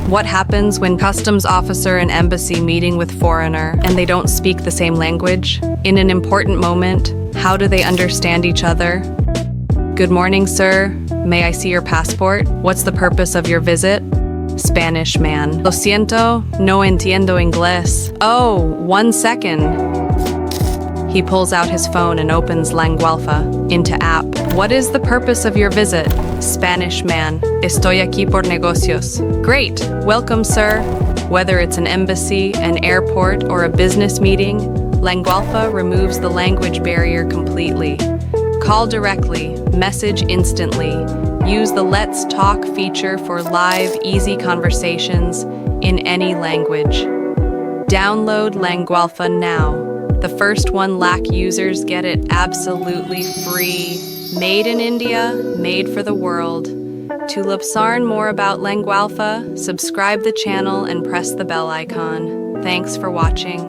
What happens when customs officer and embassy meeting with foreigner and they don't speak the same language? In an important moment, how do they understand each other? Good morning, sir. May I see your passport? What's the purpose of your visit? Spanish man. Lo siento, no entiendo inglés. Oh, 1 second. He pulls out his phone and opens Langualpha into app. What is the purpose of your visit? Spanish man. Estoy aquí por negocios. Great. Welcome, sir. Whether it's an embassy, an airport, or a business meeting, Langualpha removes the language barrier completely. Call directly, message instantly. Use the Let's Talk feature for live, easy conversations in any language. Download Langualpha now. The first 1 lakh users get it absolutely free. Made in India, made for the world. To learn more about Langualpha, subscribe the channel and press the bell icon. Thanks for watching.